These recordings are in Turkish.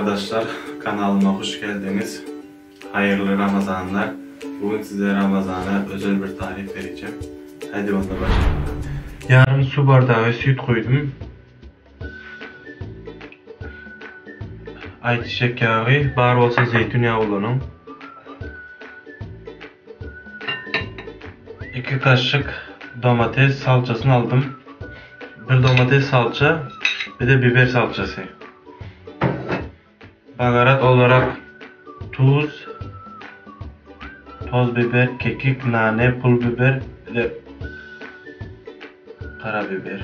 arkadaşlar, kanalıma hoş geldiniz. Hayırlı Ramazanlar. Bugün size Ramazan'a özel bir tarif vereceğim. Hadi onda başlayalım. Yarım su bardağı süt koydum. Ayçiçek yağı, bar olsa zeytinyağı kullanın. 2 kaşık domates salçasını aldım. Bir domates salça, bir de biber salçası. Baharat olarak tuz, toz biber, kekik, nane, pul biber ve karabiber.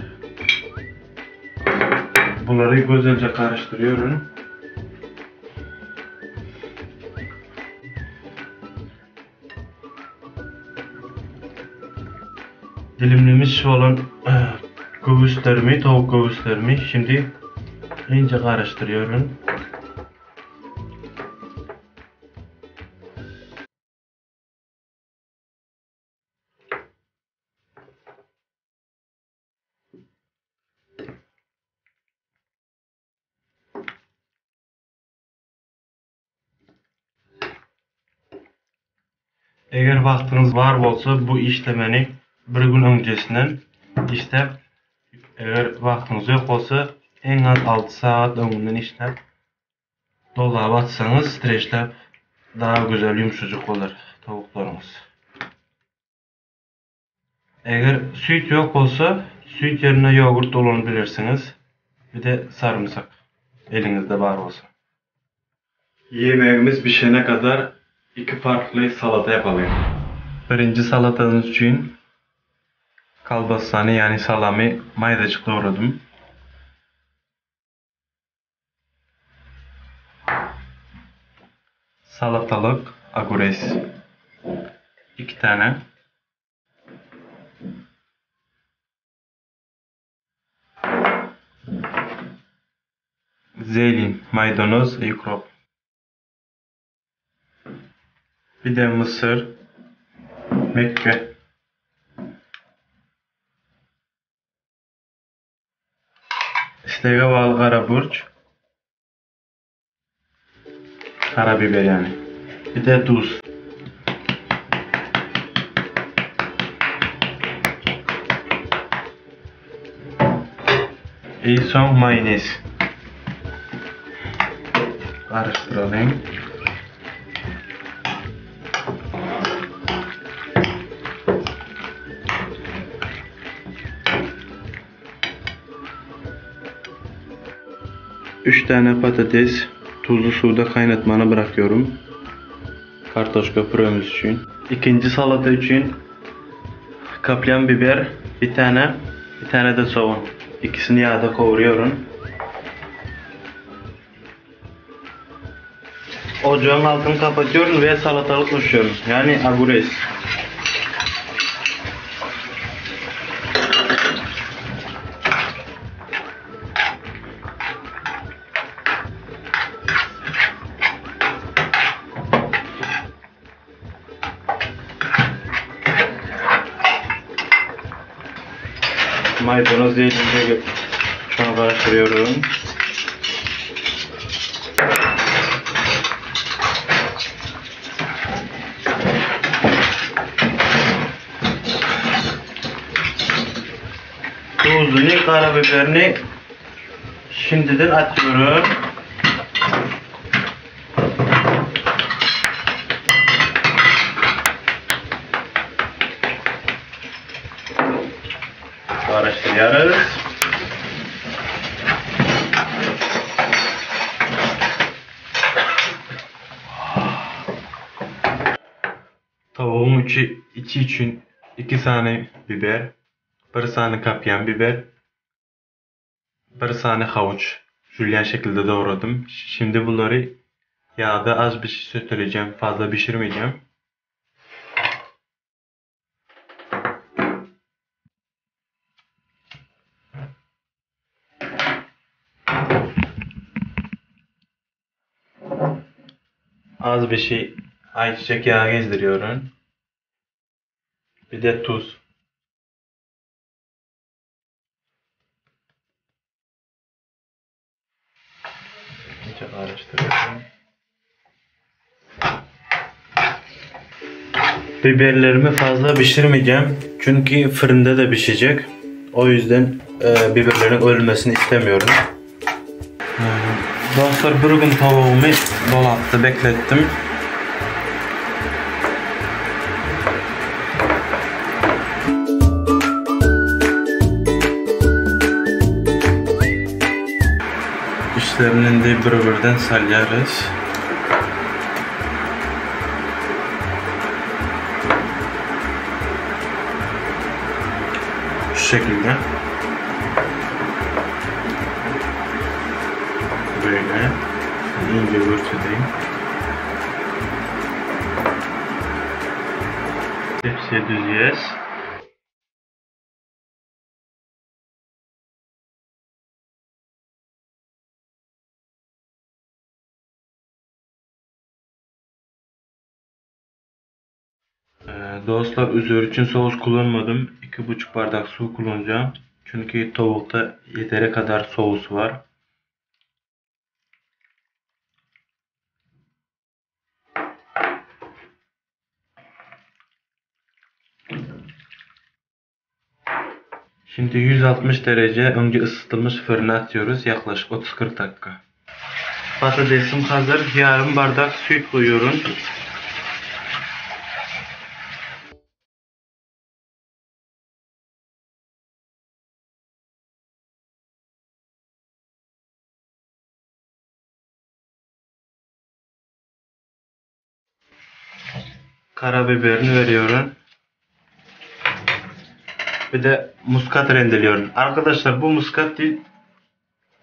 Bunları güzelce karıştırıyorum. Dilimlemiş olan göğüslerimi, tavuk göğüslerimi şimdi iyice karıştırıyorum. Eğer vaktiniz var olsa bu işlemeni bir gün öncesinden işlep, eğer vaktiniz yok olsa en az 6 saat önceden işlep dolaba atsanız streçlep daha güzel yumuşacık olur tavuklarımız. Eğer süt yok olsa süt yerine yoğurt kullanabilirsiniz. Bir de sarımsak elinizde var olsa. Yemeğimiz pişene kadar iki farklı salata yapalım. Birinci salatanız için kalbasanı yani salami maydacık doğradım. Salatalık, agures 2 tane. Zelin, maydanoz, ukrop. Bir de mısır, mekke. İsteğe bağlı karaburç. Karabiber yani. Bir de tuz. En son mayonez. Karıştıralım. Üç tane patates tuzlu suda kaynatmana bırakıyorum. Kartoşka püremiz için. İkinci salata için kapyan biber bir tane de soğan. İkisini yağda kavuruyorum. Ocağın altını kapatıyorum ve salatalık koşuyorum. Yani agures. Maydanoz elince şu an karıştırıyorum. Tuzunu, karabiberini şimdiden atıyorum. Karıştırıyoruz. Tavuğun içi için 2 tane biber, 1 tane kapyan biber, 1 tane havuç jülyen şekilde doğradım. Şimdi bunları yağda az bir şey söteleyeceğim, fazla pişirmeyeceğim. Az bir şey ayçiçek yağı gezdiriyorum. Bir de tuz. iyice karıştırıyorum. Biberlerimi fazla pişirmeyeceğim. Çünkü fırında da pişecek. O yüzden biberlerin ölmesini istemiyorum. Dostlar, bir gün tavuğumu dolapta beklettim. İşlerini de bir-birden salyarız. Şu şekilde. Böyle ince ölçüdeyim. Tepsiye düzeceğiz. Dostlar, üzeri için sos kullanmadım. 2,5 bardak su kullanacağım. Çünkü tavukta yeteri kadar sos var. Şimdi 160 derece önce ısıtılmış fırına atıyoruz. Yaklaşık 30-40 dakika. Patatesim hazır. Yarım bardak süt koyuyorum. Karabiberini veriyorum. Bir de muskat rendeliyorum. Arkadaşlar, bu muskat değil,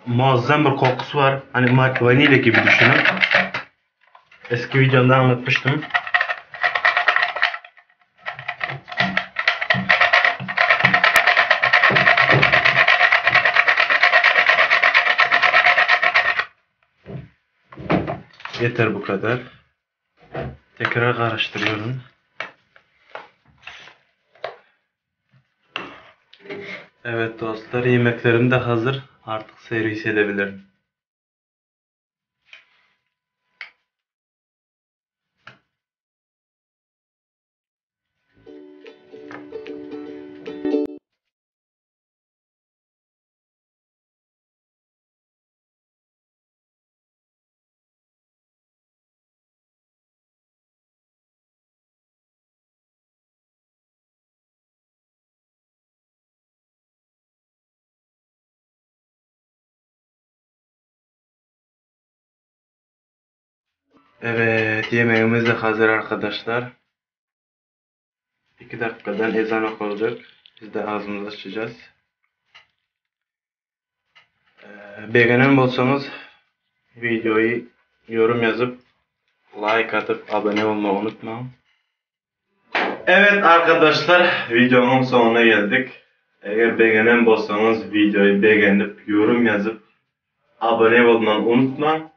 muazzam bir kokusu var. Hani vanilya gibi düşünün. Eski videomda anlatmıştım. Yeter bu kadar. Tekrar karıştırıyorum. Evet dostlar, yemeklerim de hazır. Artık servis edebilirim. Evet, yemeğimiz de hazır arkadaşlar. 2 dakikadan ezan okunacak. Biz de ağzımızı açacağız. Beğenen olsanız videoyu yorum yazıp like atıp abone olmayı unutmayın. Evet arkadaşlar, videonun sonuna geldik. Eğer beğenen olsanız videoyu beğenip yorum yazıp abone olmayı unutmayın.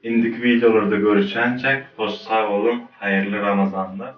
İndiki videolarda görüşəncək, hoş sağ olun, hayırlı Ramazanlar.